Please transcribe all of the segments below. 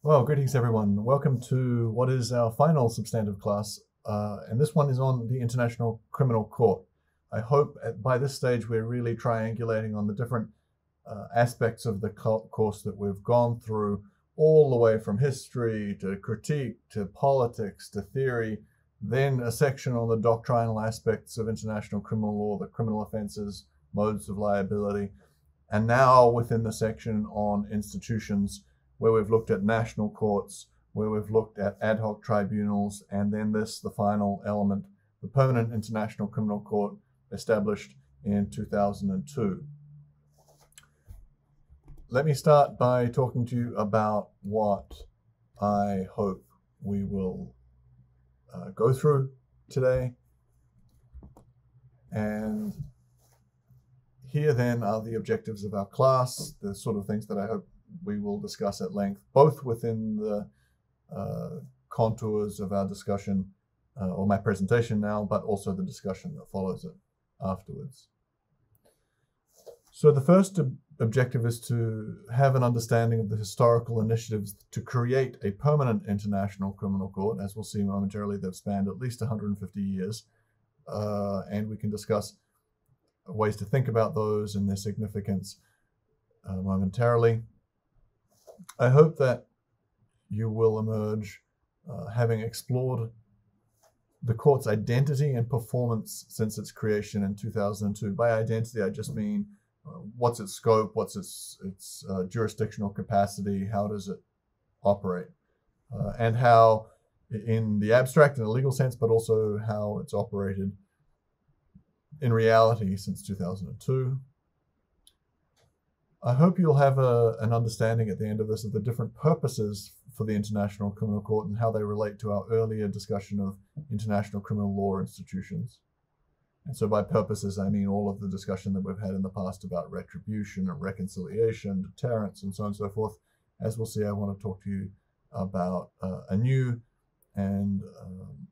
Well, greetings everyone. Welcome to what is our final substantive class, and this one is on the International Criminal Court. I hope by this stage we're really triangulating on the different aspects of the course that we've gone through, all the way from history to critique to politics to theory, then a section on the doctrinal aspects of international criminal law, the criminal offenses, modes of liability, and now within the section on institutions, where we've looked at national courts, where we've looked at ad hoc tribunals, and then the final element, the Permanent International Criminal Court, established in 2002. Let me start by talking to you about what I hope we will go through today. And here then are the objectives of our class, the sort of things that I hope we will discuss at length, both within the contours of our discussion or my presentation now, but also the discussion that follows it afterwards. So the first objective is to have an understanding of the historical initiatives to create a permanent international criminal court. As we'll see momentarily, they've spanned at least 150 years, and we can discuss ways to think about those and their significance momentarily. I hope that you will emerge having explored the court's identity and performance since its creation in 2002. By identity, I just mean what's its scope, what's its jurisdictional capacity, how does it operate, and how in the abstract, in a legal sense, but also how it's operated in reality since 2002. I hope you'll have an understanding at the end of this of the different purposes for the International Criminal Court and how they relate to our earlier discussion of international criminal law institutions. And so by purposes, I mean all of the discussion that we've had in the past about retribution and reconciliation, deterrence, and so on and so forth. As we'll see, I want to talk to you about a new and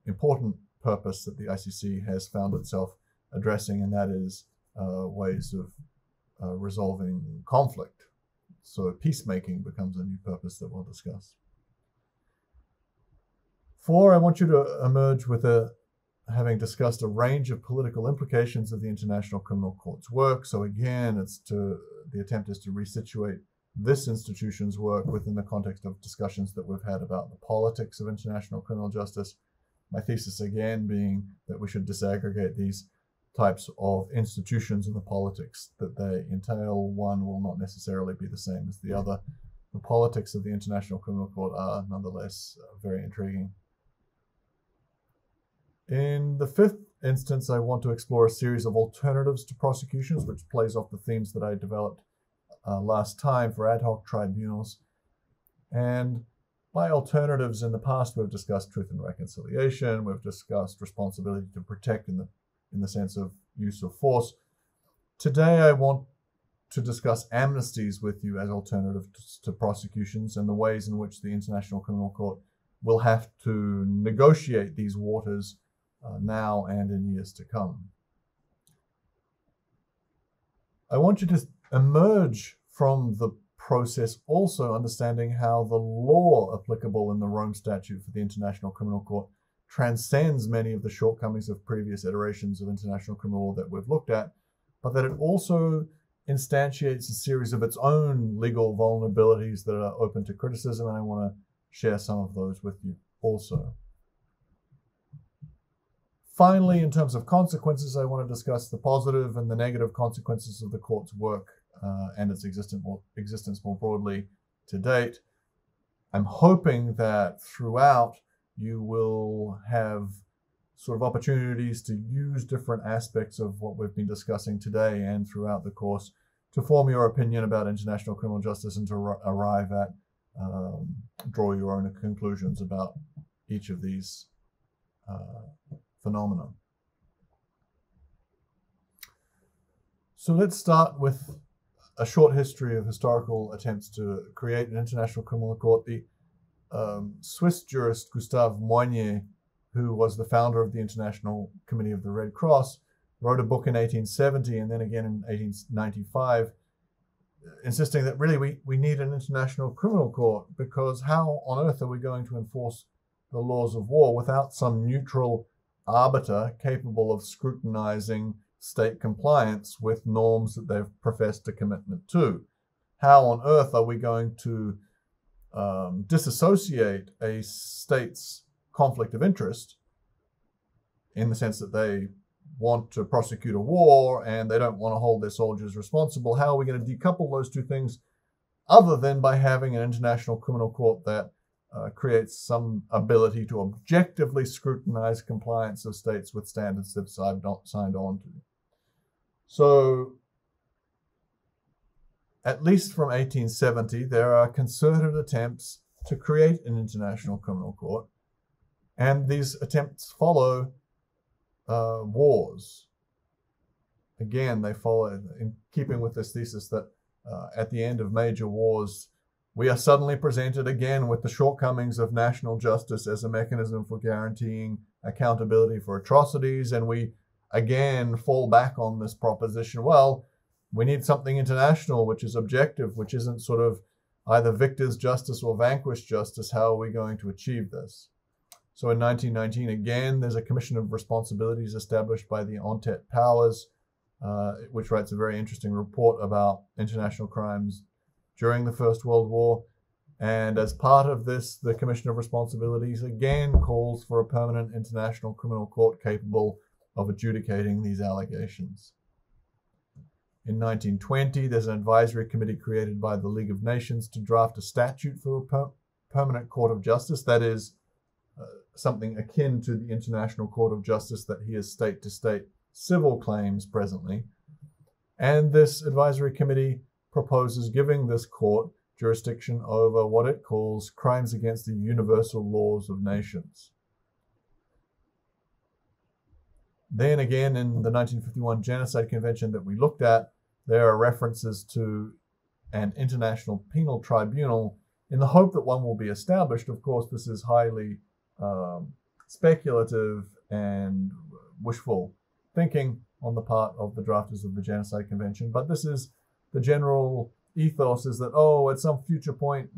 important purpose that the ICC has found itself addressing, and that is ways of resolving conflict. So peacemaking becomes a new purpose that we'll discuss. 4, I want you to emerge with having discussed a range of political implications of the International Criminal Court's work. So again, the attempt is to resituate this institution's work within the context of discussions that we've had about the politics of international criminal justice. My thesis again being that we should disaggregate these types of institutions and the politics that they entail. One will not necessarily be the same as the other. The politics of the International Criminal Court are nonetheless very intriguing. In the 5th instance, I want to explore a series of alternatives to prosecutions, which plays off the themes that I developed last time for ad hoc tribunals. And by alternatives, in the past, we've discussed truth and reconciliation, we've discussed responsibility to protect in the sense of use of force. Today, I want to discuss amnesties with you as alternatives to prosecutions and the ways in which the International Criminal Court will have to negotiate these waters now and in years to come. I want you to emerge from the process also understanding how the law applicable in the Rome Statute for the International Criminal Court transcends many of the shortcomings of previous iterations of international criminal law that we've looked at, but that it also instantiates a series of its own legal vulnerabilities that are open to criticism, and I want to share some of those with you also. Finally, in terms of consequences, I want to discuss the positive and the negative consequences of the court's work and its existence more broadly to date. I'm hoping that throughout you will have sort of opportunities to use different aspects of what we've been discussing today and throughout the course to form your opinion about international criminal justice and to arrive at, draw your own conclusions about each of these phenomena. So let's start with a short history of historical attempts to create an international criminal court. The Swiss jurist Gustave Moynier, who was the founder of the International Committee of the Red Cross, wrote a book in 1870 and then again in 1895 insisting that really we need an international criminal court, because how on earth are we going to enforce the laws of war without some neutral arbiter capable of scrutinizing state compliance with norms that they've professed a commitment to? How on earth are we going to disassociate a state's conflict of interest, in the sense that they want to prosecute a war and they don't want to hold their soldiers responsible? How are we going to decouple those two things other than by having an international criminal court that creates some ability to objectively scrutinize compliance of states with standards they've signed on to? So, at least from 1870, there are concerted attempts to create an international criminal court, and these attempts follow wars. Again, they follow in keeping with this thesis that at the end of major wars, we are suddenly presented again with the shortcomings of national justice as a mechanism for guaranteeing accountability for atrocities, and we again fall back on this proposition, well, we need something international which is objective, which isn't sort of either victor's justice or vanquished justice. How are we going to achieve this? So in 1919, again, there's a Commission of Responsibilities established by the Entente Powers, which writes a very interesting report about international crimes during the First World War. And as part of this, the Commission of Responsibilities again calls for a permanent international criminal court capable of adjudicating these allegations. In 1920, there's an advisory committee created by the League of Nations to draft a statute for a permanent court of justice, that is, something akin to the International Court of Justice that hears state-to-state civil claims presently. And this advisory committee proposes giving this court jurisdiction over what it calls crimes against the universal laws of nations. Then again, in the 1951 Genocide Convention that we looked at, there are references to an international penal tribunal in the hope that one will be established. Of course, this is highly speculative and wishful thinking on the part of the drafters of the Genocide Convention, but this is the general ethos, is that, oh, at some future point,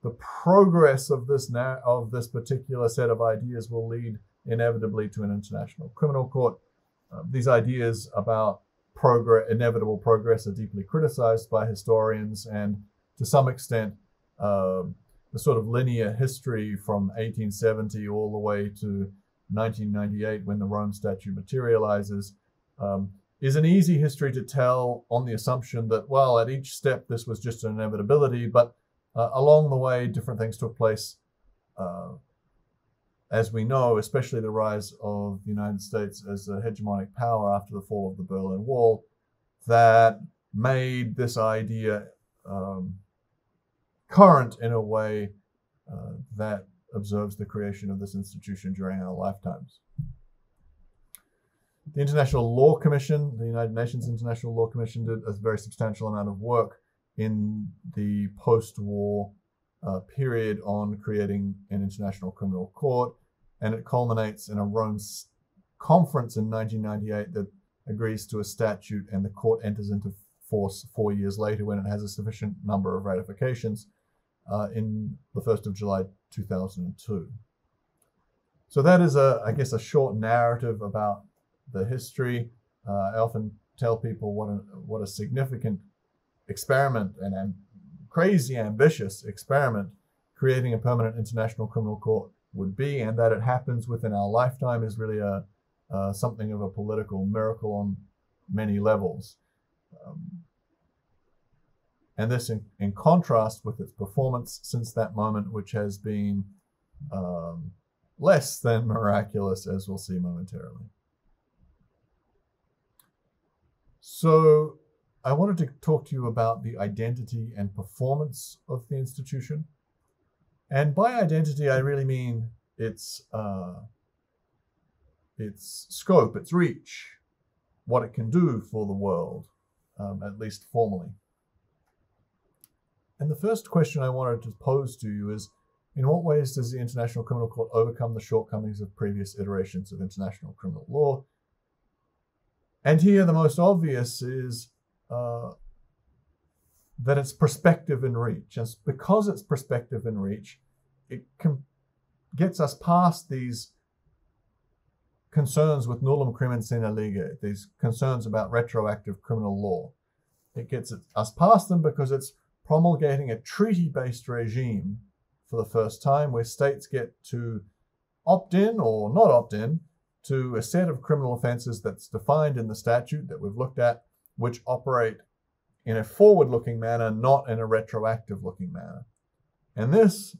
the progress of this particular set of ideas will lead inevitably to an international criminal court. These ideas about inevitable progress are deeply criticized by historians, and to some extent, the sort of linear history from 1870 all the way to 1998, when the Rome Statute materializes, is an easy history to tell on the assumption that, well, at each step this was just an inevitability, but along the way different things took place, as we know, especially the rise of the United States as a hegemonic power after the fall of the Berlin Wall, that made this idea current in a way that observes the creation of this institution during our lifetimes. The International Law Commission, the United Nations International Law Commission, did a very substantial amount of work in the post-war period on creating an international criminal court, and it culminates in a Rome conference in 1998 that agrees to a statute, and the court enters into force 4 years later when it has a sufficient number of ratifications in the 1st of July 2002. So that is, I guess, a short narrative about the history. I often tell people what a significant experiment and crazy ambitious experiment creating a permanent international criminal court would be, and that it happens within our lifetime is really something of a political miracle on many levels. And this in contrast with its performance since that moment, which has been less than miraculous, as we'll see momentarily. So I wanted to talk to you about the identity and performance of the institution. And by identity, I really mean its scope, its reach, what it can do for the world, at least formally. And the first question I wanted to pose to you is, in what ways does the International Criminal Court overcome the shortcomings of previous iterations of international criminal law? And here the most obvious is that it's prospective in reach. And because it's prospective in reach, it gets us past these concerns with nullum crimen sine lege, these concerns about retroactive criminal law. It gets us past them because it's promulgating a treaty-based regime for the first time, where states get to opt in or not opt in to a set of criminal offenses that's defined in the statute that we've looked at, which operate in a forward-looking manner, not in a retroactive-looking manner. And this,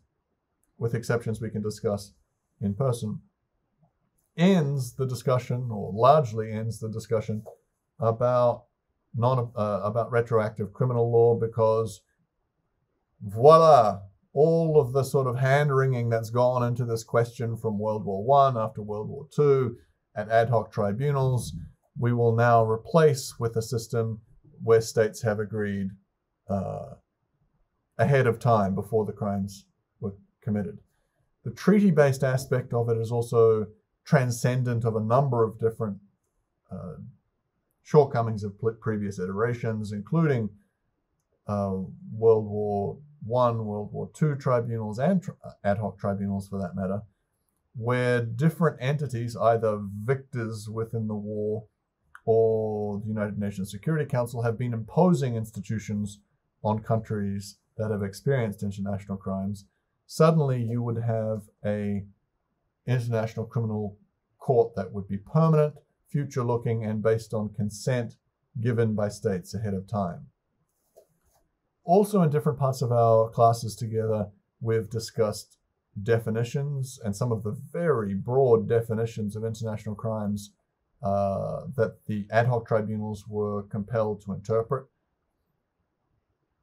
with exceptions we can discuss in person, ends the discussion, or largely ends the discussion, about retroactive criminal law, because voila, all of the sort of hand-wringing that's gone into this question from World War I, after World War II, at ad hoc tribunals, we will now replace with a system where states have agreed ahead of time, before the crimes were committed. The treaty-based aspect of it is also transcendent of a number of different shortcomings of previous iterations, including World War I, World War II tribunals, and ad hoc tribunals for that matter, where different entities, either victors within the war or the United Nations Security Council, have been imposing institutions on countries that have experienced international crimes. Suddenly you would have an international criminal court that would be permanent, future-looking, and based on consent given by states ahead of time. Also, in different parts of our classes together, we've discussed definitions and some of the very broad definitions of international crimes that the ad hoc tribunals were compelled to interpret.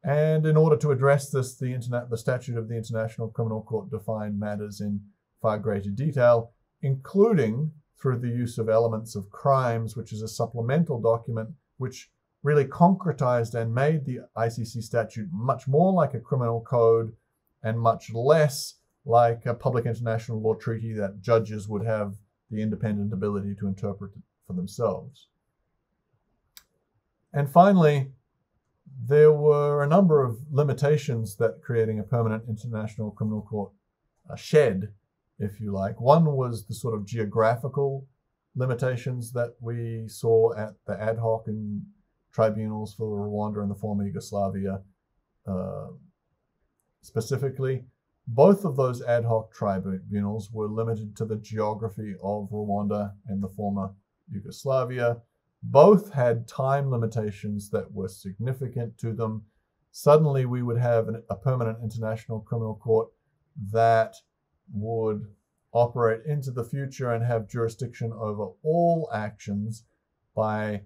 And in order to address this, the statute of the International Criminal Court defined matters in far greater detail, including through the use of elements of crimes, which is a supplemental document which really concretized and made the ICC statute much more like a criminal code and much less like a public international law treaty that judges would have the independent ability to interpret for themselves. And finally, there were a number of limitations that creating a permanent international criminal court shed, if you like. One was the sort of geographical limitations that we saw at the ad hoc and tribunals for Rwanda and the former Yugoslavia specifically. Both of those ad hoc tribunals were limited to the geography of Rwanda and the former Yugoslavia. Both had time limitations that were significant to them. Suddenly we would have a permanent international criminal court that would operate into the future and have jurisdiction over all actions by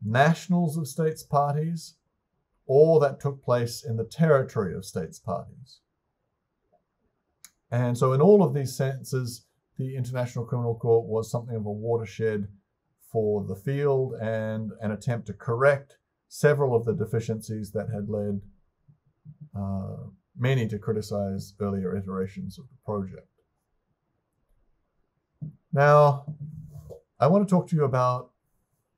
nationals of states parties or that took place in the territory of states parties. And so in all of these senses, the International Criminal Court was something of a watershed for the field and an attempt to correct several of the deficiencies that had led many to criticize earlier iterations of the project. Now, I want to talk to you about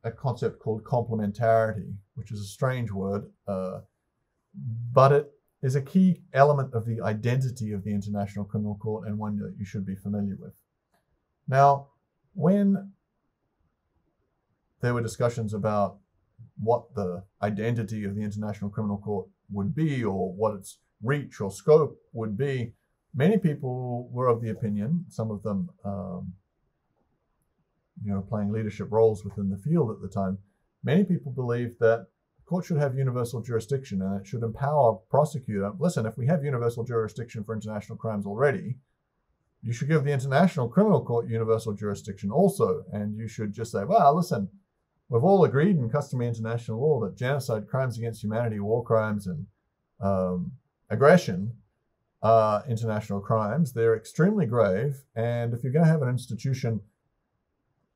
a concept called complementarity, which is a strange word, but it is a key element of the identity of the International Criminal Court and one that you should be familiar with. Now, when there were discussions about what the identity of the International Criminal Court would be or what its reach or scope would be, many people were of the opinion, some of them playing leadership roles within the field at the time, many people believed that the court should have universal jurisdiction and it should empower a prosecutor. Listen, if we have universal jurisdiction for international crimes already, you should give the International Criminal Court universal jurisdiction also. And you should just say, well, listen, we've all agreed in customary international law that genocide, crimes against humanity, war crimes, and aggression are international crimes. They're extremely grave. And if you're going to have an institution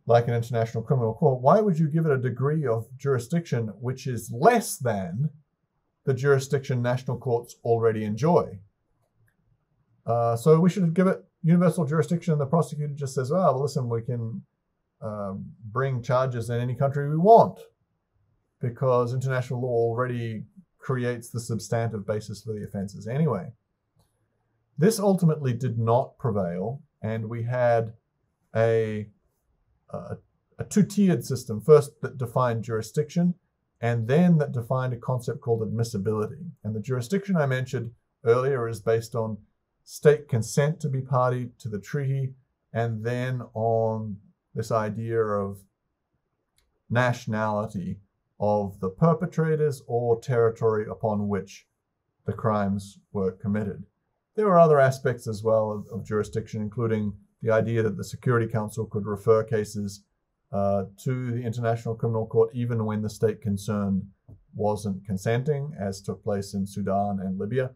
like an International Criminal Court, why would you give it a degree of jurisdiction which is less than the jurisdiction national courts already enjoy? So we should give it universal jurisdiction, and the prosecutor just says, well, listen, we can bring charges in any country we want because international law already creates the substantive basis for the offenses anyway. This ultimately did not prevail, and we had a two-tiered system, first that defined jurisdiction, and then that defined a concept called admissibility. And the jurisdiction I mentioned earlier is based on state consent to be party to the treaty, and then on this idea of nationality of the perpetrators or territory upon which the crimes were committed. There were other aspects as well of jurisdiction, including the idea that the Security Council could refer cases to the International Criminal Court even when the state concerned wasn't consenting, as took place in Sudan and Libya.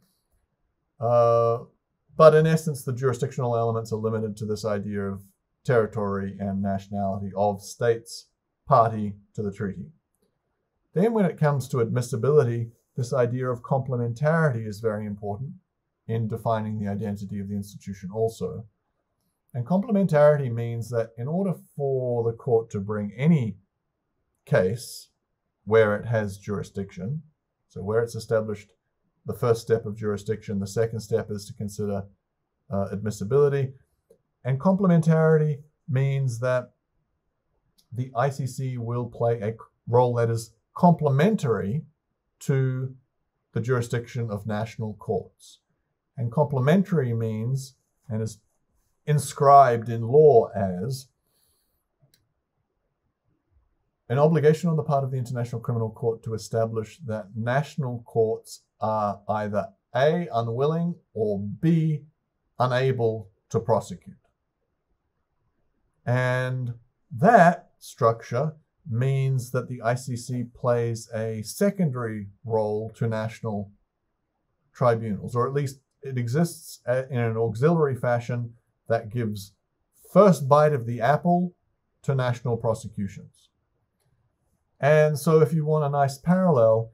But in essence, the jurisdictional elements are limited to this idea of territory and nationality of states party to the treaty. Then when it comes to admissibility, this idea of complementarity is very important in defining the identity of the institution also. And complementarity means that in order for the court to bring any case where it has jurisdiction, so where it's established the first step of jurisdiction, the second step is to consider admissibility. And complementarity means that the ICC will play a role that is complementary to the jurisdiction of national courts. And complementary means, and is inscribed in law as, an obligation on the part of the International Criminal Court to establish that national courts are either A, unwilling, or B, unable to prosecute. And that structure means that the ICC plays a secondary role to national tribunals, or at least it exists in an auxiliary fashion that gives first bite of the apple to national prosecutions. And so if you want a nice parallel,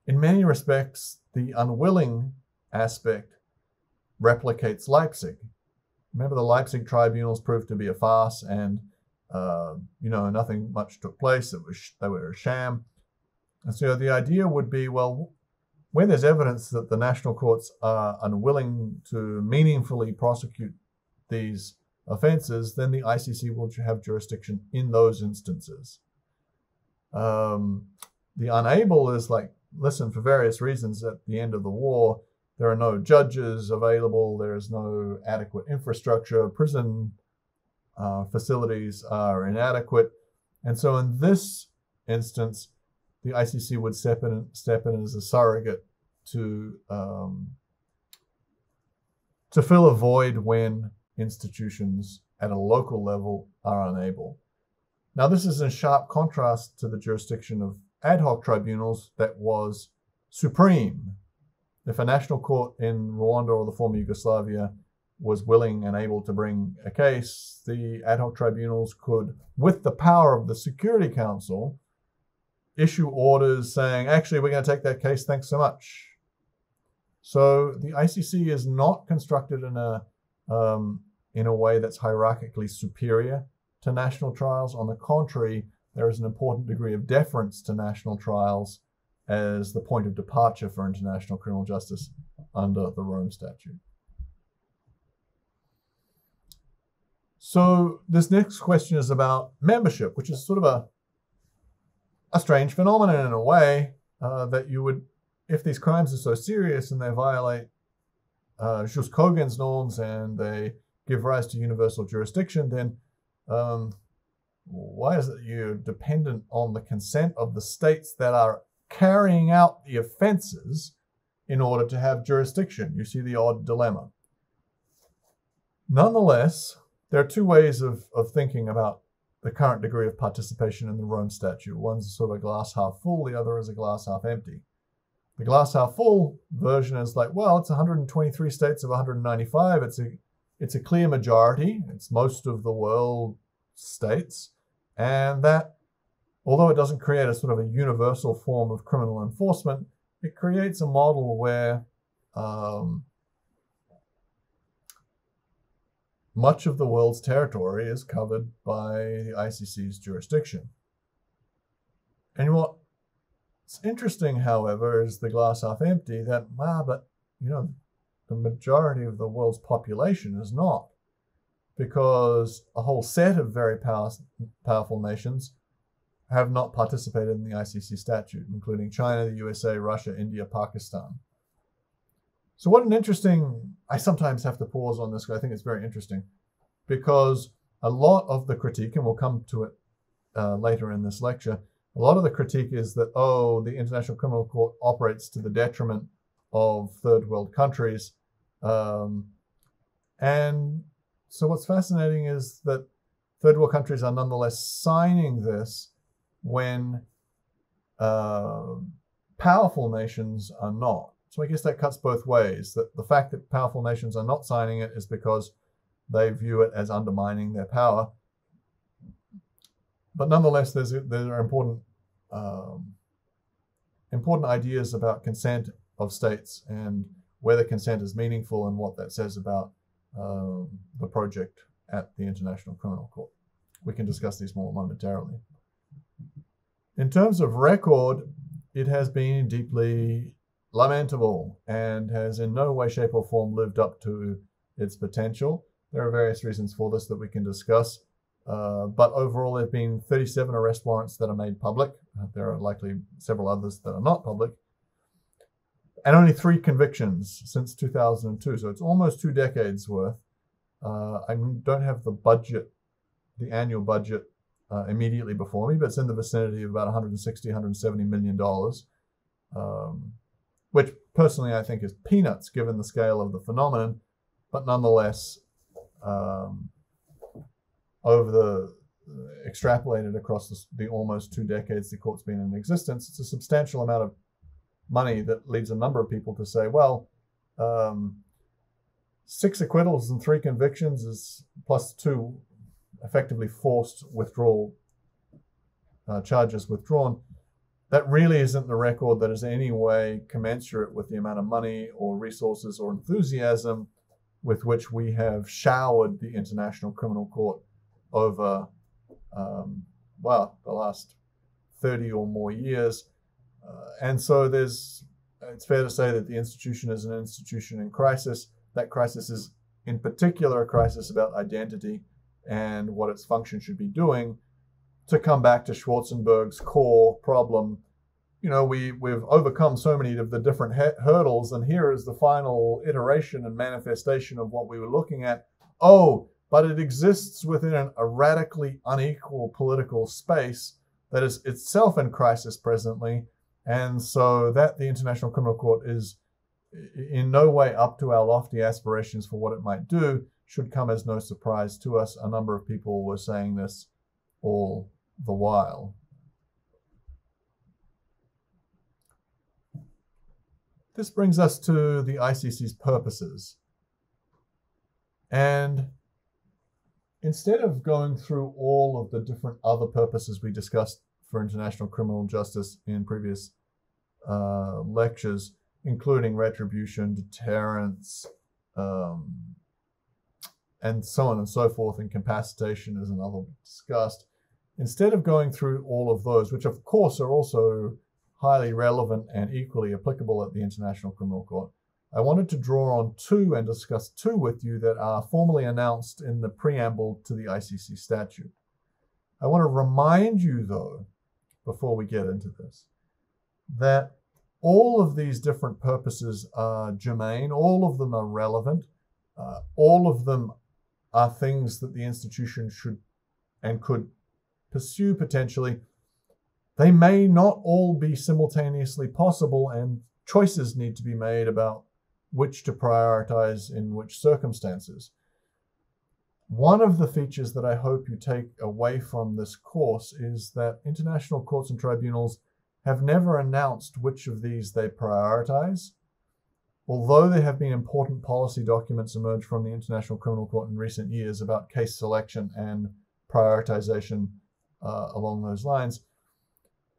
in many respects, the unwilling aspect replicates Leipzig. Remember, the Leipzig tribunals proved to be a farce, and nothing much took place. They were a sham. And so the idea would be, well, when there's evidence that the national courts are unwilling to meaningfully prosecute these offenses, then the ICC will have jurisdiction in those instances. The unable is like, listen, for various reasons at the end of the war, there are no judges available, there is no adequate infrastructure, prison facilities are inadequate. And so in this instance, the ICC would step in as a surrogate to fill a void when institutions at a local level are unable. Now, this is in sharp contrast to the jurisdiction of ad hoc tribunals that was supreme. If a national court in Rwanda or the former Yugoslavia was willing and able to bring a case, the ad hoc tribunals could, with the power of the Security Council, issue orders saying, actually, we're going to take that case, thanks so much. So the ICC is not constructed in a way that's hierarchically superior to national trials. On the contrary, there is an important degree of deference to national trials as the point of departure for international criminal justice under the Rome Statute. So this next question is about membership, which is sort of a strange phenomenon in a way, that you would, if these crimes are so serious and they violate jus cogens norms and they give rise to universal jurisdiction, then why is it you're dependent on the consent of the states that are carrying out the offenses in order to have jurisdiction? You see the odd dilemma. Nonetheless, there are two ways of thinking about the current degree of participation in the Rome Statute. One's sort of a glass half full, the other is a glass half empty. The glass half full version is like, well, it's 123 states of 195. It's a clear majority. It's most of the world states. And that, although it doesn't create a sort of a universal form of criminal enforcement, it creates a model where much of the world's territory is covered by the ICC's jurisdiction. And what's What's interesting, however, is the glass half empty, that, but, the majority of the world's population is not, because a whole set of very powerful nations have not participated in the ICC statute, including China, the USA, Russia, India, Pakistan. So what an interesting, I sometimes have to pause on this because I think it's very interesting, because a lot of the critique, and we'll come to it later in this lecture, a lot of the critique is that, the International Criminal Court operates to the detriment of third world countries. And so what's fascinating is that third world countries are nonetheless signing this when powerful nations are not. So I guess that cuts both ways, that the fact that powerful nations are not signing it is because they view it as undermining their power. But nonetheless, there are important ideas about consent of states and whether consent is meaningful and what that says about the project at the International Criminal Court. We can discuss these more momentarily. In terms of record, it has been deeply lamentable and has in no way, shape, or form lived up to its potential. There are various reasons for this that we can discuss. But overall, there have been 37 arrest warrants that are made public. There are likely several others that are not public. And only 3 convictions since 2002. So it's almost 2 decades worth. I don't have the budget, the annual budget, immediately before me, but it's in the vicinity of about $160, $170 million, which personally I think is peanuts given the scale of the phenomenon. But nonetheless, extrapolated across the almost 2 decades the court's been in existence, it's a substantial amount of money that leads a number of people to say, 6 acquittals and 3 convictions is plus 2 effectively forced withdrawal charges withdrawn. That really isn't the record that is in any way commensurate with the amount of money or resources or enthusiasm with which we have showered the International Criminal Court over, the last 30 or more years. And so it's fair to say that the institution is an institution in crisis. That crisis is in particular a crisis about identity and what its function should be doing. To come back to Schwarzenberg's core problem, we've overcome so many of the different hurdles, and here is the final iteration and manifestation of what we were looking at. But it exists within a radically unequal political space that is itself in crisis presently, and so that the International Criminal Court is in no way up to our lofty aspirations for what it might do should come as no surprise to us. A number of people were saying this all the while. This brings us to the ICC's purposes. And instead of going through all of the different other purposes we discussed for international criminal justice in previous lectures, including retribution, deterrence, and so on and so forth, incapacitation is another we discussed. Instead of going through all of those, which of course are also highly relevant and equally applicable at the International Criminal Court, I wanted to draw on 2 and discuss 2 with you that are formally announced in the preamble to the ICC statute. I want to remind you, though, before we get into this, that all of these different purposes are germane, all of them are relevant, all of them are things that the institution should and could pursue potentially. They may not all be simultaneously possible, and choices need to be made about which to prioritize in which circumstances. One of the features that I hope you take away from this course is that international courts and tribunals have never announced which of these they prioritize. Although there have been important policy documents emerge from the International Criminal Court in recent years about case selection and prioritization along those lines,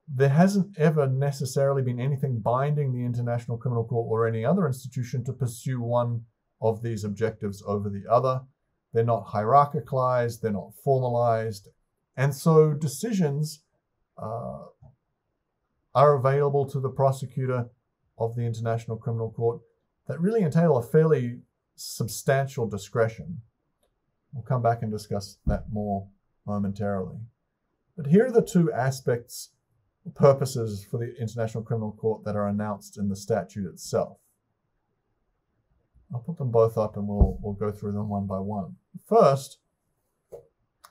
there hasn't ever necessarily been anything binding the International Criminal Court or any other institution to pursue one of these objectives over the other. They're not hierarchicalized, they're not formalized, and so decisions are available to the prosecutor of the International Criminal Court that really entail a fairly substantial discretion. We'll come back and discuss that more momentarily. But here are the two aspects, purposes for the International Criminal Court that are announced in the statute itself. I'll put them both up and we'll go through them one by one. First,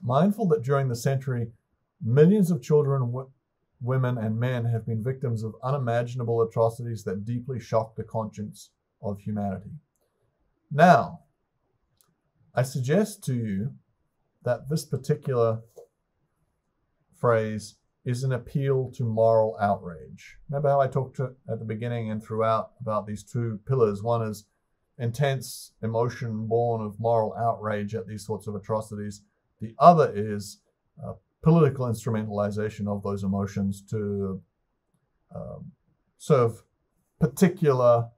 mindful that during the century, millions of children, women, and men have been victims of unimaginable atrocities that deeply shock the conscience of humanity. Now, I suggest to you that this particular phrase is an appeal to moral outrage. Remember how I talked at the beginning and throughout about these two pillars? One is intense emotion born of moral outrage at these sorts of atrocities. The other is political instrumentalization of those emotions to serve particular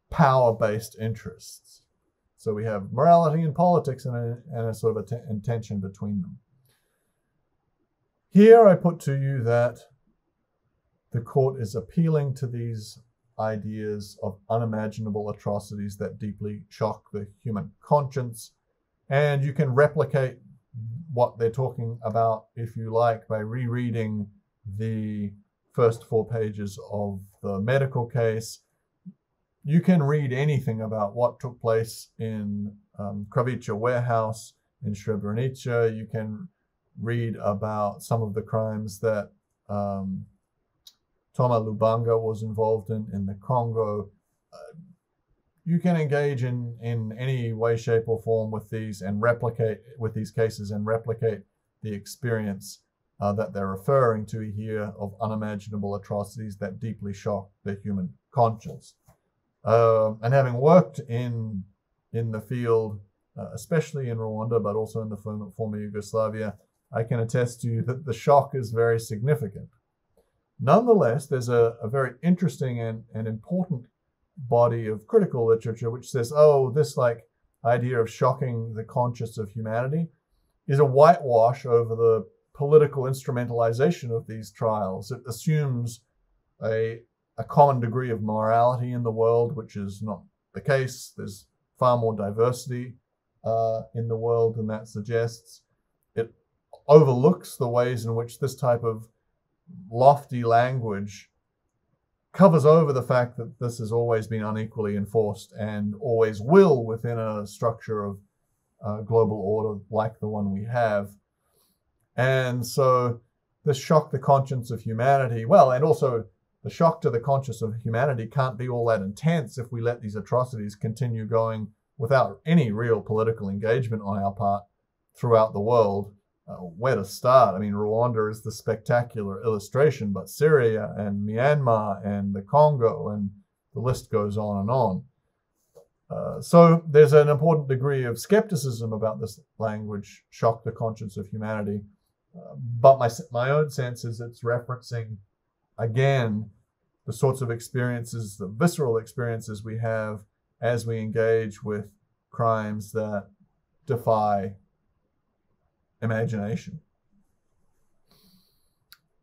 power-based interests. So we have morality and politics and a sort of a tension between them. Here I put to you that the court is appealing to these ideas of unimaginable atrocities that deeply shock the human conscience, and you can replicate what they're talking about, if you like, by rereading the first 4 pages of the medical case. You can read anything about what took place in Kravica warehouse in Srebrenica. You can read about some of the crimes that Toma Lubanga was involved in the Congo. You can engage in any way, shape, or form with these and replicate with these cases and replicate the experience that they're referring to here of unimaginable atrocities that deeply shock the human conscience. And having worked in the field, especially in Rwanda, but also in the former Yugoslavia, I can attest to you that the shock is very significant. Nonetheless, there's a very interesting and important body of critical literature which says, oh, this idea of shocking the conscience of humanity is a whitewash over the political instrumentalization of these trials. It assumes a common degree of morality in the world, which is not the case. There's far more diversity in the world than that suggests. It overlooks the ways in which this type of lofty language covers over the fact that this has always been unequally enforced and always will within a structure of global order like the one we have. And so this shock the conscience of humanity, well, and also the shock to the conscience of humanity can't be all that intense if we let these atrocities continue going without any real political engagement on our part throughout the world. Where to start? I mean, Rwanda is the spectacular illustration, but Syria and Myanmar and the Congo, and the list goes on and on. So there's an important degree of skepticism about this language, shock the conscience of humanity. But my own sense is it's referencing, again, the sorts of experiences, the visceral experiences we have as we engage with crimes that defy imagination.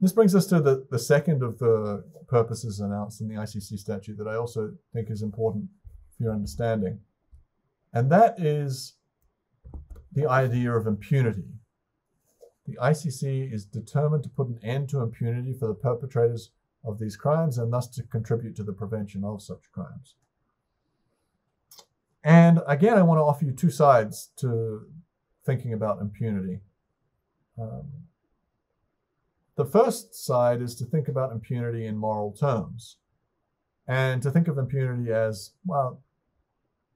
This brings us to the second of the purposes announced in the ICC statute that I also think is important for your understanding. And that is the idea of impunity. The ICC is determined to put an end to impunity for the perpetrators of these crimes and thus to contribute to the prevention of such crimes. And again, I want to offer you two sides to thinking about impunity. The first side is to think about impunity in moral terms and to think of impunity as, well,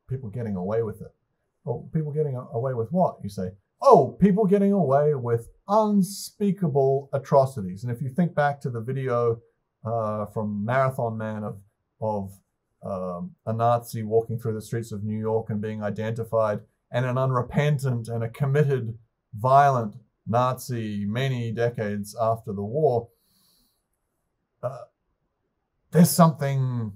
people getting away with it. Well, people getting away with what? You say, oh, people getting away with unspeakable atrocities. And if you think back to the video from Marathon Man of a Nazi walking through the streets of New York and being identified, and an unrepentant and a committed, violent Nazi many decades after the war, there's something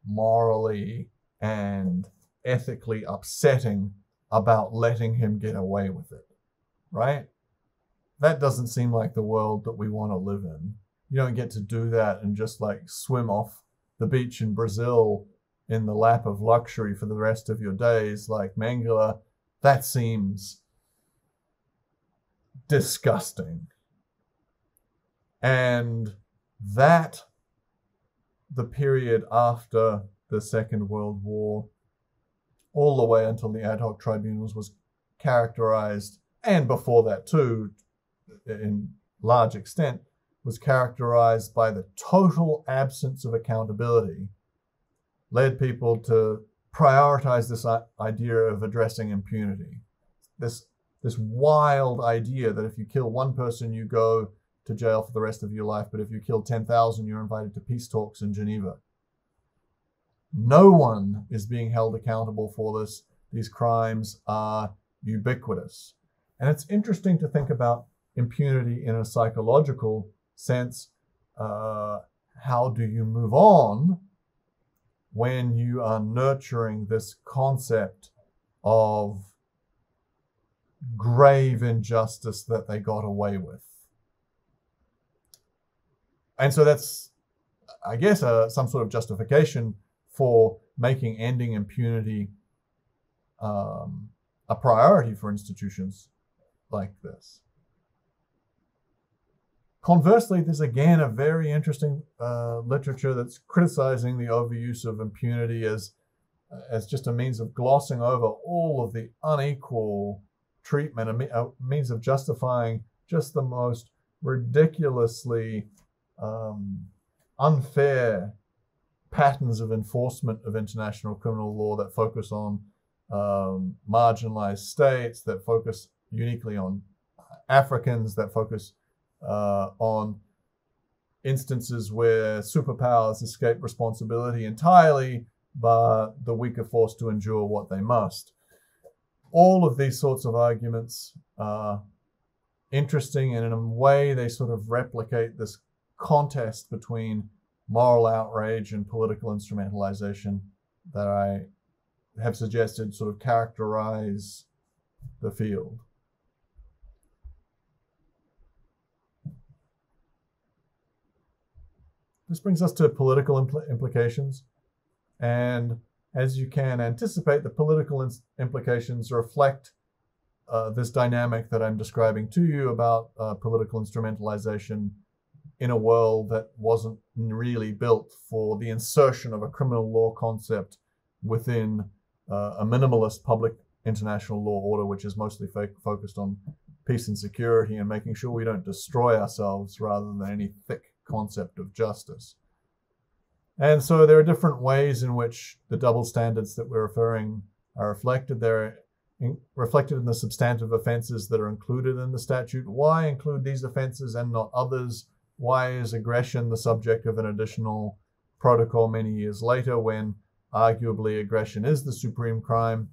morally and ethically upsetting about letting him get away with it, right? that doesn't seem like the world that we want to live in. You don't get to do that and just like swim off the beach in Brazil in the lap of luxury for the rest of your days like Mengele. That seems disgusting. And that, the period after the Second World War, all the way until the ad hoc tribunals, was characterized, and before that too, in large extent, was characterized by the total absence of accountability, led people to prioritize this idea of addressing impunity. This wild idea that if you kill one person, you go to jail for the rest of your life, but if you kill 10,000, you're invited to peace talks in Geneva. No one is being held accountable for this. These crimes are ubiquitous. And it's interesting to think about impunity in a psychological sense. How do you move on when you are nurturing this concept of grave injustice that they got away with? And so that's, I guess, some sort of justification for making ending impunity a priority for institutions like this. Conversely, there's again a very interesting literature that's criticizing the overuse of impunity as just a means of glossing over all of the unequal treatment, a means of justifying just the most ridiculously unfair patterns of enforcement of international criminal law that focus on marginalized states, that focus uniquely on Africans, that focus on instances where superpowers escape responsibility entirely, but the weak are forced to endure what they must. All of these sorts of arguments are interesting, and in a way they sort of replicate this contest between moral outrage and political instrumentalization that I have suggested sort of characterize the field. This brings us to political implications. And as you can anticipate, the political implications reflect this dynamic that I'm describing to you about political instrumentalization in a world that wasn't really built for the insertion of a criminal law concept within a minimalist public international law order, which is mostly focused on peace and security and making sure we don't destroy ourselves rather than any thick concept of justice. And so there are different ways in which the double standards that we're referring are reflected. They're reflected in the substantive offenses that are included in the statute. Why include these offenses and not others? Why is aggression the subject of an additional protocol many years later when arguably aggression is the supreme crime?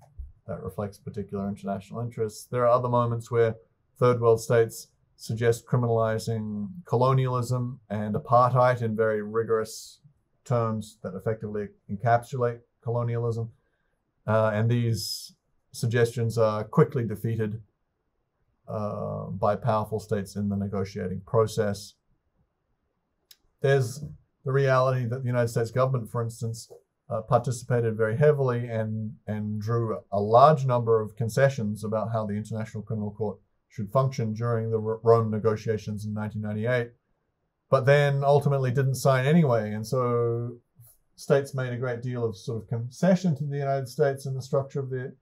That reflects particular international interests. There are other moments where third world states suggest criminalizing colonialism and apartheid in very rigorous terms that effectively encapsulate colonialism. And these suggestions are quickly defeated by powerful states in the negotiating process. There's the reality that the United States government, for instance, participated very heavily and drew a large number of concessions about how the International Criminal Court should function during the Rome negotiations in 1998, but then ultimately didn't sign anyway. And so states made a great deal of sort of concession to the United States in the structure of the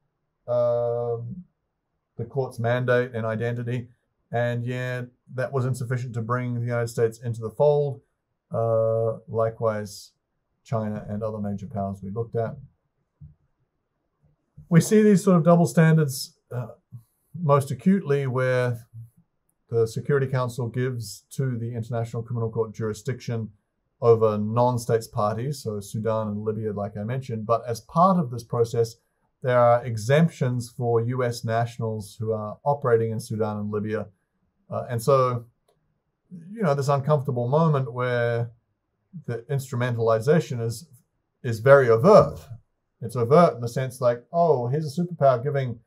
court's mandate and identity. And yeah, that was insufficient to bring the United States into the fold. Likewise, China and other major powers we looked at. We see these sort of double standards most acutely where the Security Council gives to the International Criminal Court jurisdiction over non-states parties, so Sudan and Libya, like I mentioned. But as part of this process, there are exemptions for US nationals who are operating in Sudan and Libya. And so, you know, this uncomfortable moment where the instrumentalization is very overt. It's overt in the sense like, oh, here's a superpower giving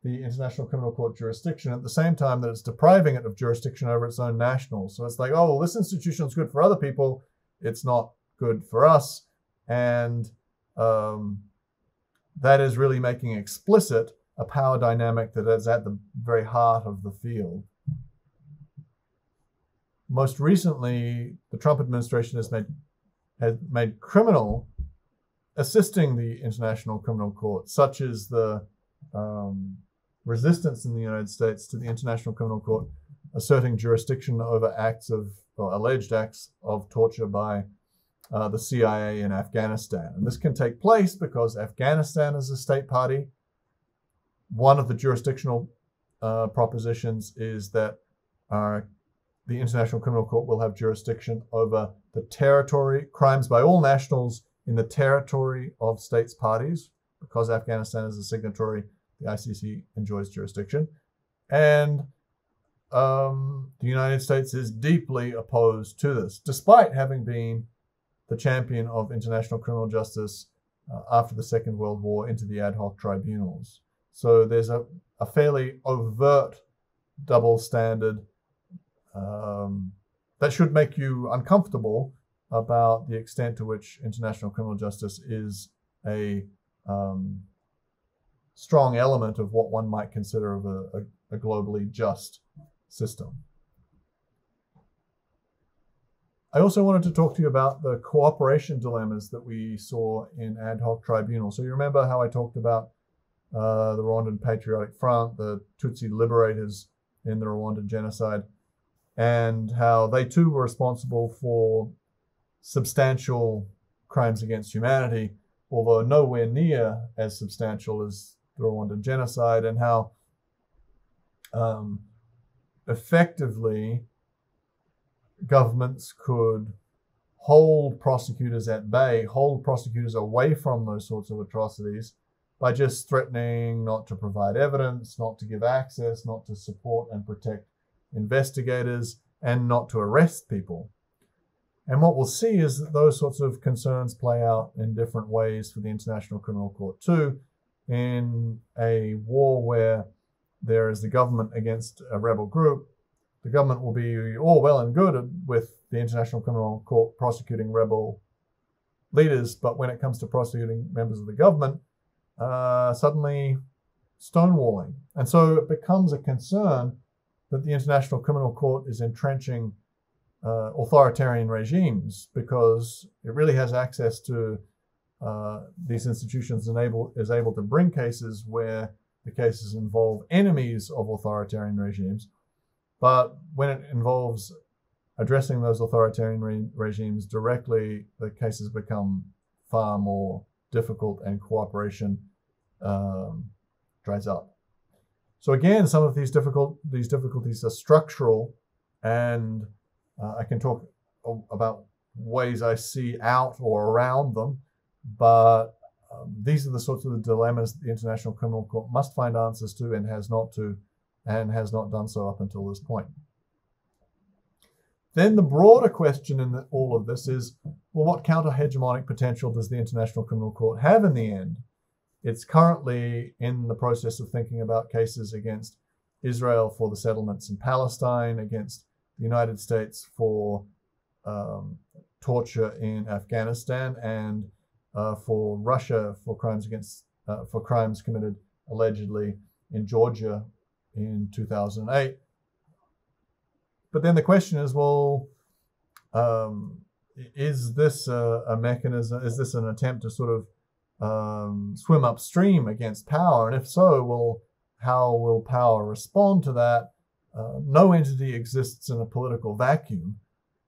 the International Criminal Court jurisdiction at the same time that it's depriving it of jurisdiction over its own nationals. So it's like, oh, well, this institution is good for other people. It's not good for us. And that is really making explicit a power dynamic that is at the very heart of the field. Most recently, the Trump administration has made criminal assisting the International Criminal Court, such as the resistance in the United States to the International Criminal Court asserting jurisdiction over alleged acts of torture by the CIA in Afghanistan. And this can take place because Afghanistan is a state party. One of the jurisdictional propositions is that the International Criminal Court will have jurisdiction over the territory, crimes by all nationals in the territory of states parties. Because Afghanistan is a signatory, the ICC enjoys jurisdiction. And the United States is deeply opposed to this, despite having been the champion of international criminal justice after the Second World War into the ad hoc tribunals. So there's a fairly overt double standard that should make you uncomfortable about the extent to which international criminal justice is a strong element of what one might consider of a globally just system. I also wanted to talk to you about the cooperation dilemmas that we saw in ad hoc tribunals. So you remember how I talked about the Rwandan Patriotic Front, the Tutsi liberators in the Rwandan genocide, and how they too were responsible for substantial crimes against humanity, although nowhere near as substantial as the Rwandan genocide, and how effectively governments could hold prosecutors at bay, hold prosecutors away from those sorts of atrocities by just threatening not to provide evidence, not to give access, not to support and protect investigators, and not to arrest people. And what we'll see is that those sorts of concerns play out in different ways for the International Criminal Court too. In a war where there is the government against a rebel group, the government will be all well and good with the International Criminal Court prosecuting rebel leaders, but when it comes to prosecuting members of the government, suddenly stonewalling. And so it becomes a concern that the International Criminal Court is entrenching authoritarian regimes, because it really has access to these institutions and is able to bring cases where the cases involve enemies of authoritarian regimes. But when it involves addressing those authoritarian regimes directly, the cases become far more difficult and cooperation dries up. So again, some of these difficulties are structural, and I can talk about ways I see out or around them, but these are the sorts of dilemmas the International Criminal Court must find answers to and has not done so up until this point. Then the broader question in all of this is, well, what counter-hegemonic potential does the International Criminal Court have in the end? It's currently in the process of thinking about cases against Israel for the settlements in Palestine, against the United States for torture in Afghanistan, and for Russia for crimes committed allegedly in Georgia in 2008. But then the question is, well, is this a mechanism? Is this an attempt to sort of swim upstream against power? And if so, well, how will power respond to that? No entity exists in a political vacuum.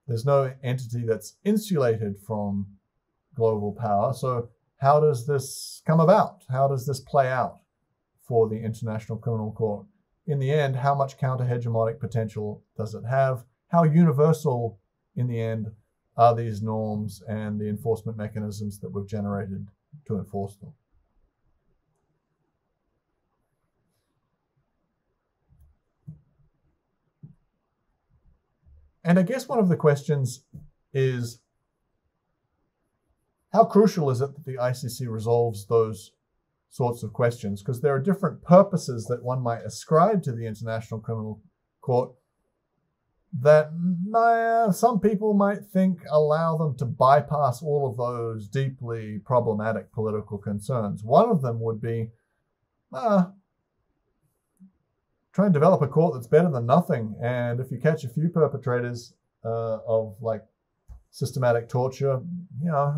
There's no entity that's insulated from global power. So how does this come about? How does this play out for the International Criminal Court? In the end, how much counter-hegemonic potential does it have? How universal, in the end, are these norms and the enforcement mechanisms that we've generated to enforce them? And I guess one of the questions is, how crucial is it that the ICC resolves those sorts of questions, because there are different purposes that one might ascribe to the International Criminal Court that some people might think allow them to bypass all of those deeply problematic political concerns. One of them would be try and develop a court that's better than nothing, and if you catch a few perpetrators of like systematic torture,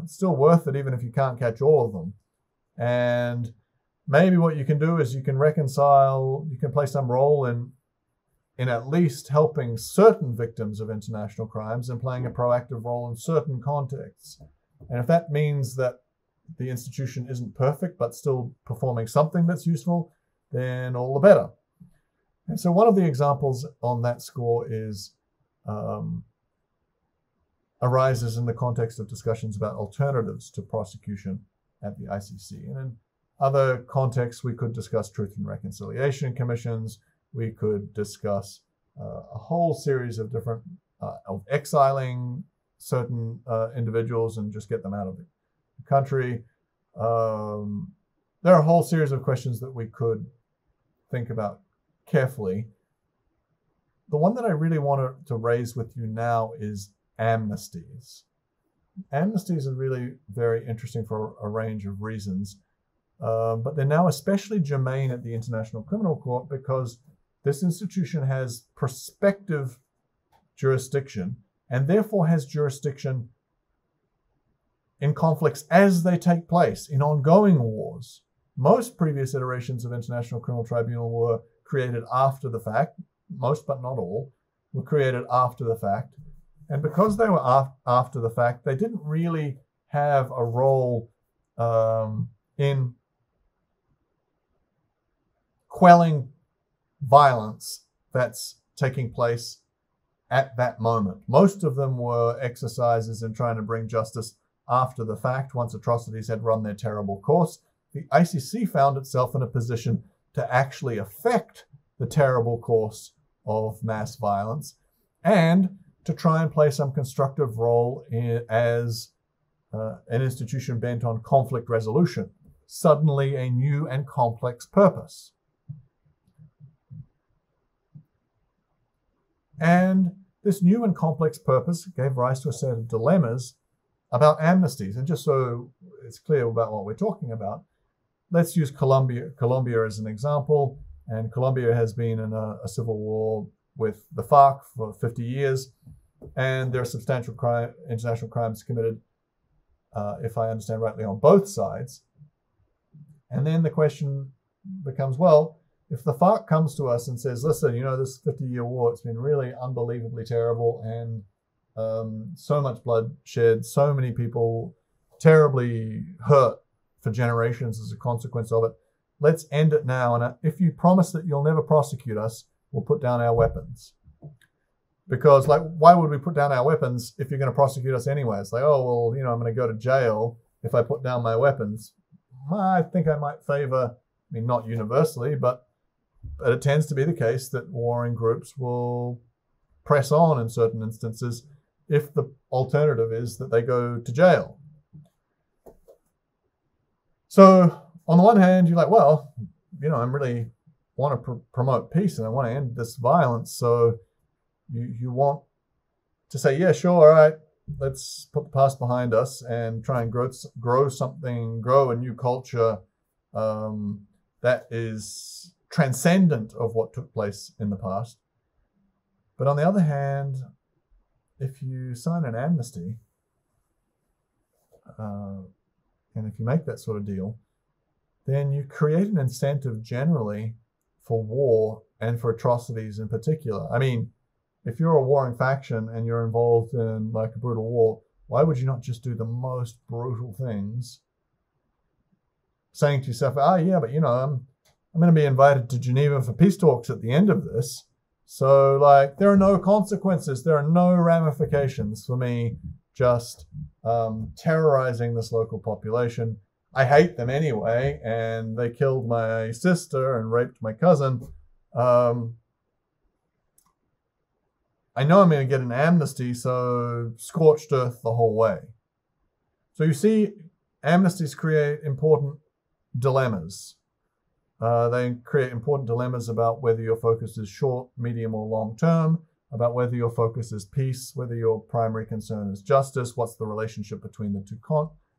it's still worth it even if you can't catch all of them. And maybe what you can do is you can play some role in at least helping certain victims of international crimes and playing a proactive role in certain contexts. And if that means that the institution isn't perfect but still performing something that's useful, then all the better. And so one of the examples on that score arises in the context of discussions about alternatives to prosecution at the ICC. And in other contexts, we could discuss truth and reconciliation commissions. We could discuss a whole series of different, of exiling certain individuals and just get them out of the country. There are a whole series of questions that we could think about carefully. The one that I really want to raise with you now is amnesties. Amnesties are really very interesting for a range of reasons, but they're now especially germane at the International Criminal Court because this institution has prospective jurisdiction and therefore has jurisdiction in conflicts as they take place, in ongoing wars. Most previous iterations of International Criminal Tribunal were created after the fact. Most, but not all, were created after the fact. And because they were after the fact, they didn't really have a role in quelling violence that's taking place at that moment. Most of them were exercises in trying to bring justice after the fact, once atrocities had run their terrible course. The ICC found itself in a position to actually affect the terrible course of mass violence and to try and play some constructive role as an institution bent on conflict resolution, suddenly a new and complex purpose. And this new and complex purpose gave rise to a set of dilemmas about amnesties. And just so it's clear about what we're talking about, let's use Colombia as an example. And Colombia has been in a civil war with the FARC for 50 years. And there are substantial international crimes committed, if I understand rightly, on both sides. And then the question becomes, well, if the FARC comes to us and says, listen, this 50-year war, it's been really unbelievably terrible and so much blood shed, so many people terribly hurt for generations as a consequence of it. Let's end it now. And if you promise that you'll never prosecute us, we'll put down our weapons. Because, why would we put down our weapons if you're going to prosecute us anyway? It's like, oh, well, I'm going to go to jail if I put down my weapons. I think I might favor, not universally, but it tends to be the case that warring groups will press on in certain instances if the alternative is that they go to jail. So on the one hand, you're like, well, I really want to promote peace and I want to end this violence. So you want to say, yeah, sure, all right, let's put the past behind us and try and grow a new culture that is transcendent of what took place in the past. But on the other hand, if you sign an amnesty, and if you make that sort of deal, then you create an incentive generally for war and for atrocities in particular. If you're a warring faction and you're involved in a brutal war, why would you not just do the most brutal things? Saying to yourself, yeah, but I'm going to be invited to Geneva for peace talks at the end of this. So there are no consequences. There are no ramifications for me just terrorizing this local population. I hate them anyway, and they killed my sister and raped my cousin. I know I'm going to get an amnesty, so scorched earth the whole way. So you see, amnesties create important dilemmas. They create important dilemmas about whether your focus is short, medium, or long term, about whether your focus is peace, whether your primary concern is justice, what's the relationship between the two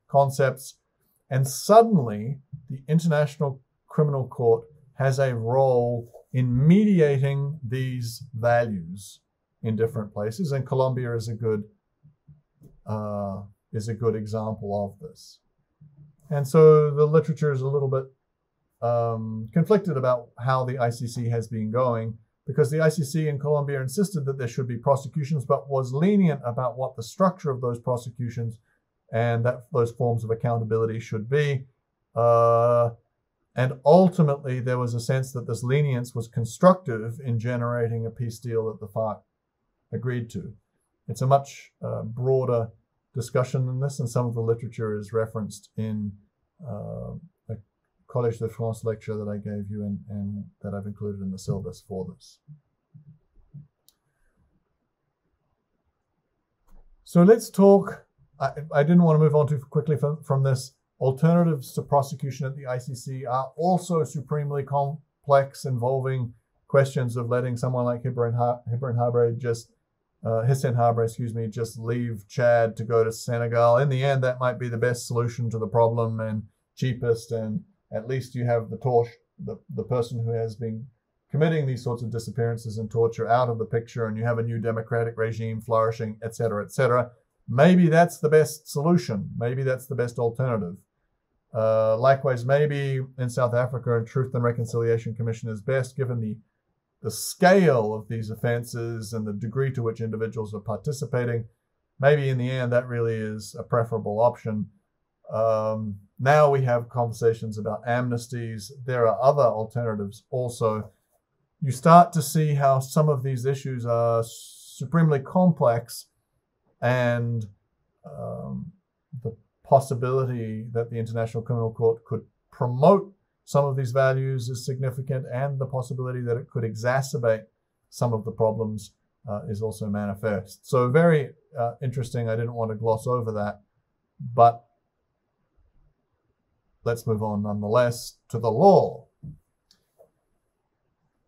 concepts. And suddenly, the International Criminal Court has a role in mediating these values in different places, and Colombia is a good example of this. And so the literature is a little bit conflicted about how the ICC has been going, because the ICC in Colombia insisted that there should be prosecutions, but was lenient about what the structure of those prosecutions and that those forms of accountability should be. And ultimately, there was a sense that this lenience was constructive in generating a peace deal that the FARC agreed to. It's a much broader discussion than this, and some of the literature is referenced in a Collège de France lecture that I gave you and that I've included in the syllabus for this. So let's talk, I didn't want to move on too quickly from this. Alternatives to prosecution at the ICC are also supremely complex, involving questions of letting someone like Hissène Habré just leave Chad to go to Senegal. In the end, that might be the best solution to the problem and cheapest, and at least you have the person who has been committing these sorts of disappearances and torture out of the picture, and you have a new democratic regime flourishing, etc., etc. Maybe that's the best solution. Maybe that's the best alternative. Likewise, maybe in South Africa, a Truth and Reconciliation Commission is best, given the scale of these offenses and the degree to which individuals are participating. Maybe in the end, that really is a preferable option. Now we have conversations about amnesties. There are other alternatives also. You start to see how some of these issues are supremely complex, and the possibility that the International Criminal Court could promote some of these values is significant, and the possibility that it could exacerbate some of the problems is also manifest. So very interesting. I didn't want to gloss over that, but let's move on nonetheless to the law.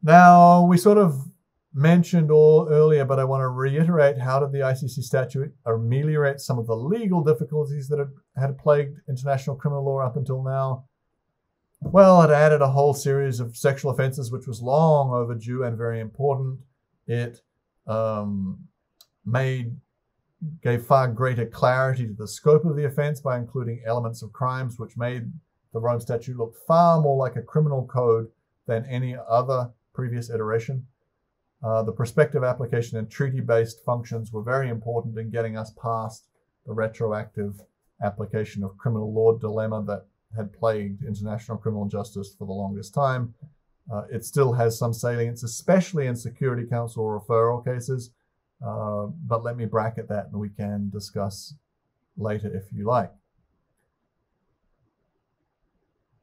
Now, we sort of mentioned all earlier, but I want to reiterate, how did the ICC statute ameliorate some of the legal difficulties that had plagued international criminal law up until now? Well, it added a whole series of sexual offenses, which was long overdue and very important. It gave far greater clarity to the scope of the offense by including elements of crimes, which made the Rome Statute look far more like a criminal code than any other previous iteration. The prospective application and treaty-based functions were very important in getting us past the retroactive application of criminal law dilemma that had plagued international criminal justice for the longest time. It still has some salience, especially in Security Council referral cases, but let me bracket that and we can discuss later if you like.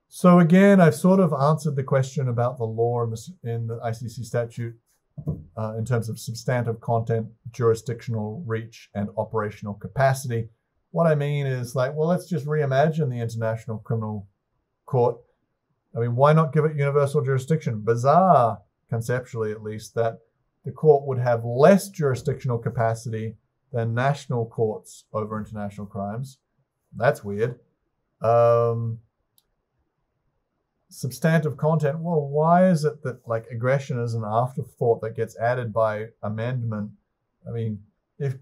So again, I've sort of answered the question about the law in the ICC statute in terms of substantive content, jurisdictional reach, and operational capacity. What I mean is, like, well, let's just reimagine the International Criminal Court. I mean, why not give it universal jurisdiction? Bizarre, conceptually at least, that the court would have less jurisdictional capacity than national courts over international crimes. That's weird. Substantive content, well, why is it that, like, aggression is an afterthought that gets added by amendment? I mean, if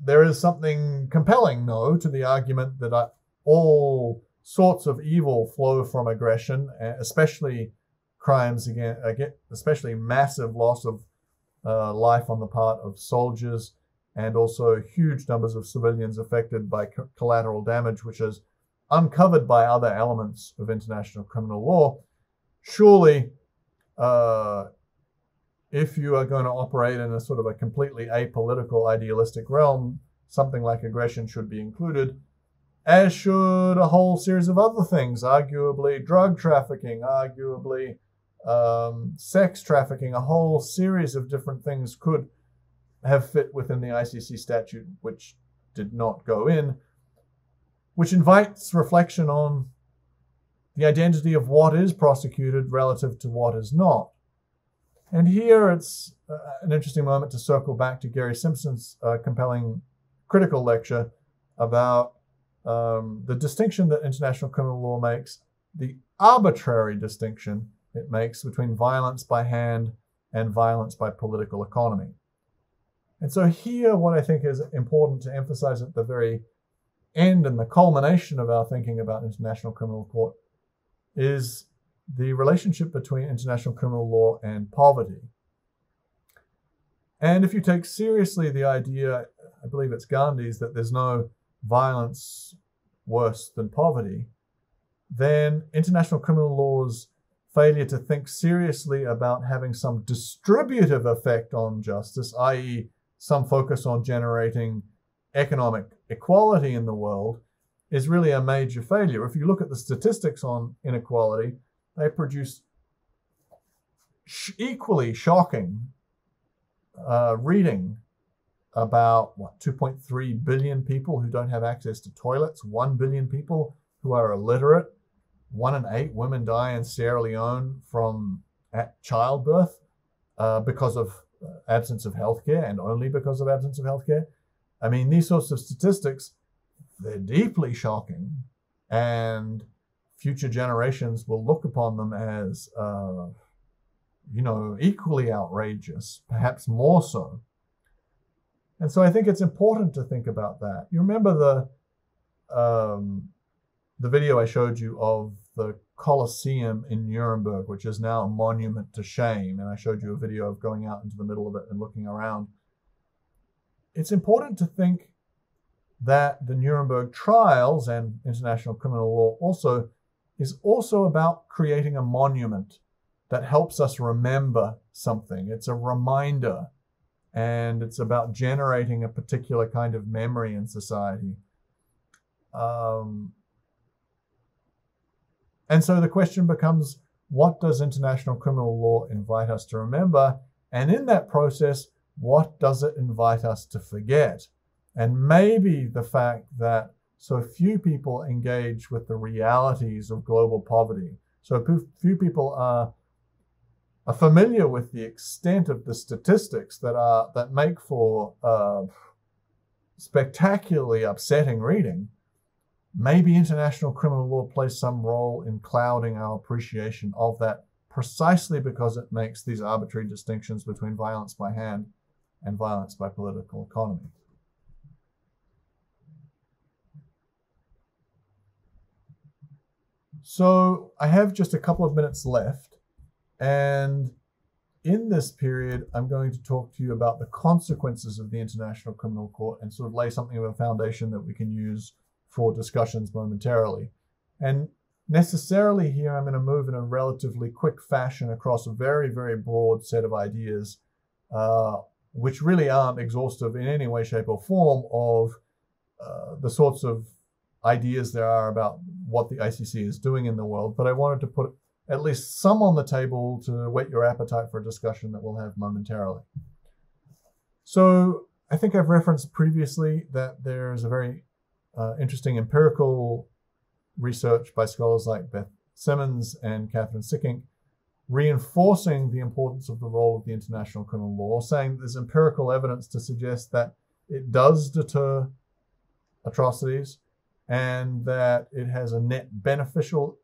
there is something compelling, though, to the argument that all sorts of evil flow from aggression, especially crimes especially massive loss of life on the part of soldiers, and also huge numbers of civilians affected by collateral damage, which is uncovered by other elements of international criminal law. Surely, if you are going to operate in a sort of a completely apolitical, idealistic realm, something like aggression should be included, as should a whole series of other things, arguably drug trafficking, arguably sex trafficking. A whole series of different things could have fit within the ICC statute, which did not go in, which invites reflection on the identity of what is prosecuted relative to what is not. And here it's an interesting moment to circle back to Gary Simpson's compelling critical lecture about the distinction that international criminal law makes, the arbitrary distinction it makes between violence by hand and violence by political economy. And so here, what I think is important to emphasize at the very end and the culmination of our thinking about international criminal court is the relationship between international criminal law and poverty. And if you take seriously the idea, I believe it's Gandhi's, that there's no violence worse than poverty, then international criminal law's failure to think seriously about having some distributive effect on justice, i.e., some focus on generating economic equality in the world, is really a major failure. If you look at the statistics on inequality, they produce equally shocking reading about 2.3 billion people who don't have access to toilets, 1 billion people who are illiterate, 1 in 8 women die in Sierra Leone from childbirth because of absence of healthcare, and only because of absence of healthcare. I mean, these sorts of statistics, they're deeply shocking, and future generations will look upon them as, equally outrageous, perhaps more so. And so I think it's important to think about that. You remember the video I showed you of the Colosseum in Nuremberg, which is now a monument to shame, and I showed you a video of going out into the middle of it and looking around. It's important to think that the Nuremberg trials and international criminal law is also about creating a monument that helps us remember something. It's a reminder, and it's about generating a particular kind of memory in society. And so the question becomes, what does international criminal law invite us to remember? And in that process, what does it invite us to forget? And maybe the fact that so few people engage with the realities of global poverty, so few people are familiar with the extent of the statistics that make for spectacularly upsetting reading. Maybe international criminal law plays some role in clouding our appreciation of that, precisely because it makes these arbitrary distinctions between violence by hand and violence by political economy. So I have just a couple of minutes left, and in this period, I'm going to talk to you about the consequences of the International Criminal Court and sort of lay something of a foundation that we can use for discussions momentarily. And necessarily here, I'm going to move in a relatively quick fashion across a very, very broad set of ideas, which really aren't exhaustive in any way, shape, or form of the sorts of ideas there are about what the ICC is doing in the world. But I wanted to put at least some on the table to whet your appetite for a discussion that we'll have momentarily. So I think I've referenced previously that there's a very interesting empirical research by scholars like Beth Simmons and Catherine Sickink, reinforcing the importance of the role of the international criminal law, saying that there's empirical evidence to suggest that it does deter atrocities and that it has a net beneficial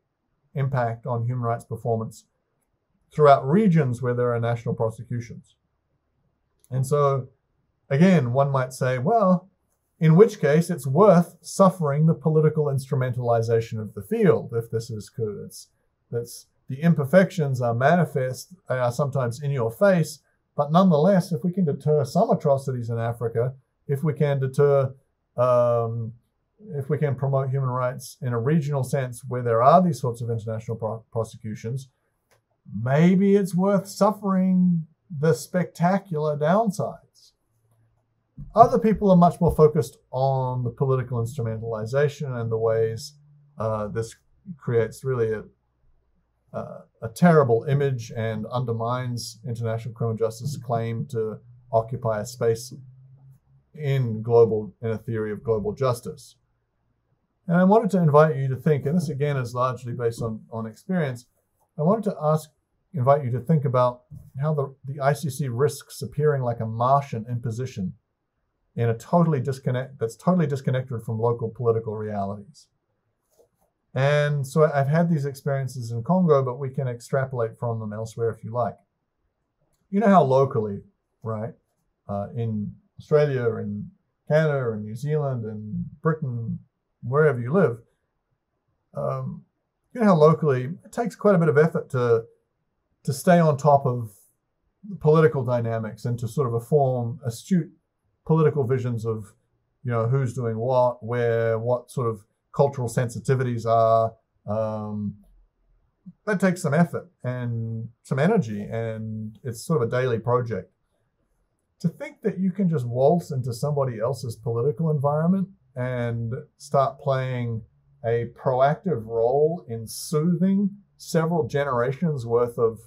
impact on human rights performance throughout regions where there are national prosecutions. And so, again, one might say, well, in which case it's worth suffering the political instrumentalization of the field if this is good. That's the imperfections are manifest, they are sometimes in your face, but nonetheless, if we can deter some atrocities in Africa, if we can deter, if we can promote human rights in a regional sense where there are these sorts of international prosecutions, maybe it's worth suffering the spectacular downsides. Other people are much more focused on the political instrumentalization and the ways this creates really a terrible image and undermines international criminal justice claim to occupy a space in a theory of global justice. And I wanted to invite you to think, and this again is largely based on experience. I wanted to invite you to think about how the ICC risks appearing like a Martian imposition in a that's totally disconnected from local political realities. And so I've had these experiences in Congo, but we can extrapolate from them elsewhere if you like. You know how locally, right, in Australia, in Canada, in New Zealand, in Britain, wherever you live, you know how locally it takes quite a bit of effort to stay on top of political dynamics and to sort of form astute political visions of, you know, who's doing what, where, what sort of cultural sensitivities are. That takes some effort and some energy, and it's sort of a daily project. To think that you can just waltz into somebody else's political environment and start playing a proactive role in soothing several generations worth of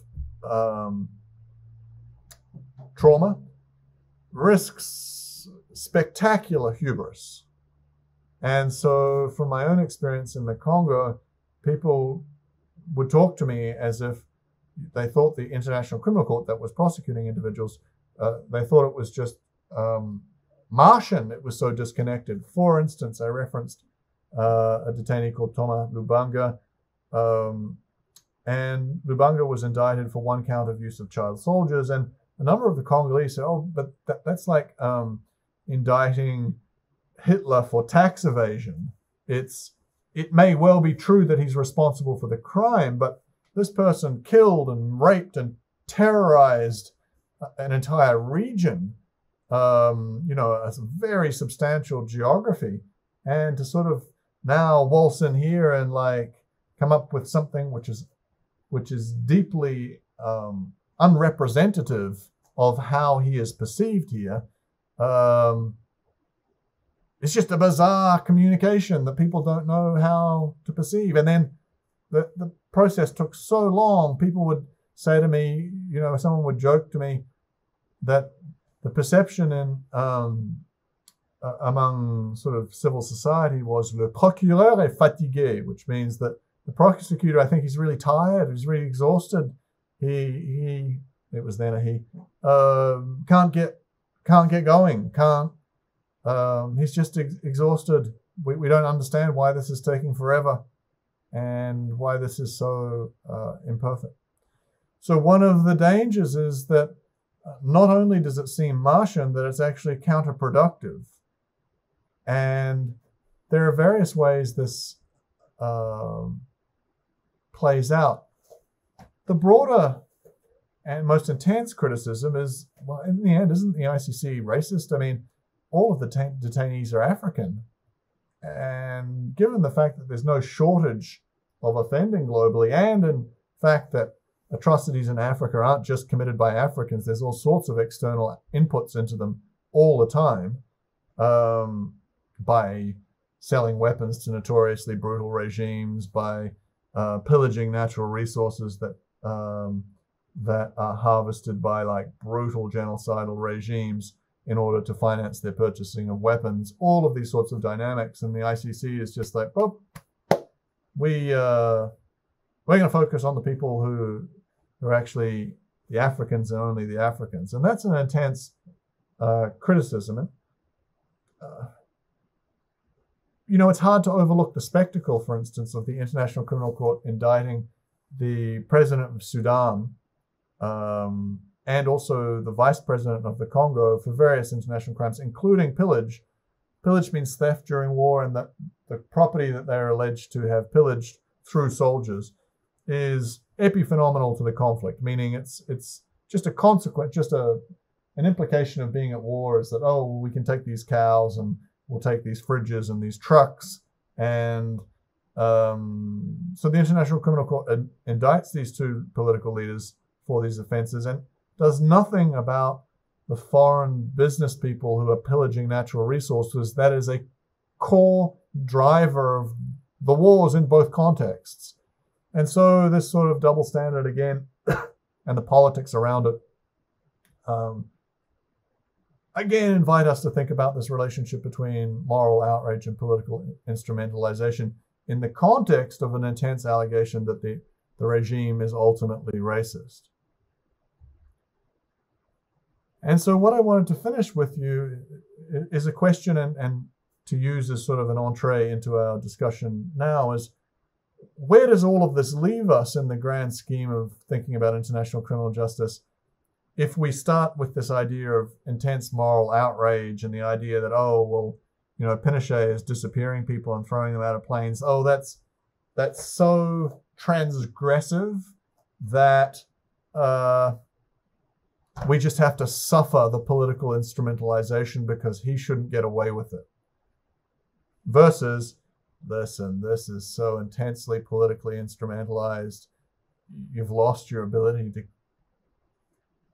trauma risks spectacular hubris. And so from my own experience in the Congo, people would talk to me as if they thought the International Criminal Court that was prosecuting individuals, they thought it was just Martian. It was so disconnected. For instance, I referenced a detainee called Thomas Lubanga, and Lubanga was indicted for one count of use of child soldiers, and a number of the Congolese said, oh, but that's like indicting Hitler for tax evasion. It may well be true that he's responsible for the crime, but this person killed and raped and terrorized an entire region, you know, a very substantial geography. And to sort of now waltz in here and like come up with something which is deeply unrepresentative of how he is perceived here, it's just a bizarre communication that people don't know how to perceive. And then the process took so long. People would say to me, you know, someone would joke to me that the perception in among sort of civil society was le procureur est fatigué, which means that the prosecutor, I think he's really tired, he's really exhausted. It was then a he, can't get going, he's just exhausted. We don't understand why this is taking forever and why this is so imperfect. So one of the dangers is that not only does it seem Martian, that it's actually counterproductive. And there are various ways this plays out. The broader and most intense criticism is, well, in the end, isn't the ICC racist? I mean, all of the detainees are African. And given the fact that there's no shortage of offending globally, and in fact that atrocities in Africa aren't just committed by Africans, there's all sorts of external inputs into them all the time, by selling weapons to notoriously brutal regimes, by pillaging natural resources that are harvested by like brutal genocidal regimes in order to finance their purchasing of weapons, all of these sorts of dynamics. And the ICC is just like, oh, we're going to focus on the people who are actually the Africans and only the Africans. And that's an intense criticism. And, you know, it's hard to overlook the spectacle, for instance, of the International Criminal Court indicting the president of Sudan and also the vice president of the Congo for various international crimes, including pillage. Pillage means theft during war, and that the property that they're alleged to have pillaged through soldiers is epiphenomenal to the conflict, meaning it's just a consequence, just an implication of being at war is that, oh, we can take these cows and we'll take these fridges and these trucks. And so the International Criminal Court indicts these two political leaders for these offenses and does nothing about the foreign business people who are pillaging natural resources. That is a core driver of the wars in both contexts. And so this sort of double standard again, and the politics around it, again invite us to think about this relationship between moral outrage and political instrumentalization in the context of an intense allegation that the regime is ultimately racist. And so what I wanted to finish with you is a question, and to use as sort of an entree into our discussion now, is where does all of this leave us in the grand scheme of thinking about international criminal justice if we start with this idea of intense moral outrage and the idea that, oh, well, you know, Pinochet is disappearing people and throwing them out of planes. Oh, that's so transgressive that we just have to suffer the political instrumentalization because he shouldn't get away with it. Versus, listen, this is so intensely politically instrumentalized, you've lost your ability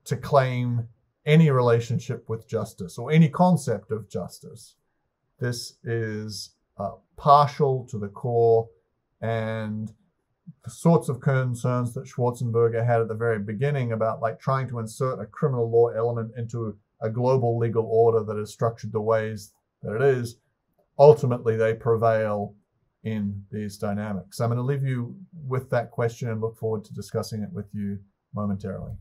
to claim any relationship with justice or any concept of justice. This is partial to the core, and the sorts of concerns that Schwarzenberger had at the very beginning about like trying to insert a criminal law element into a global legal order that is structured the ways that it is, ultimately they prevail in these dynamics. So I'm going to leave you with that question and look forward to discussing it with you momentarily.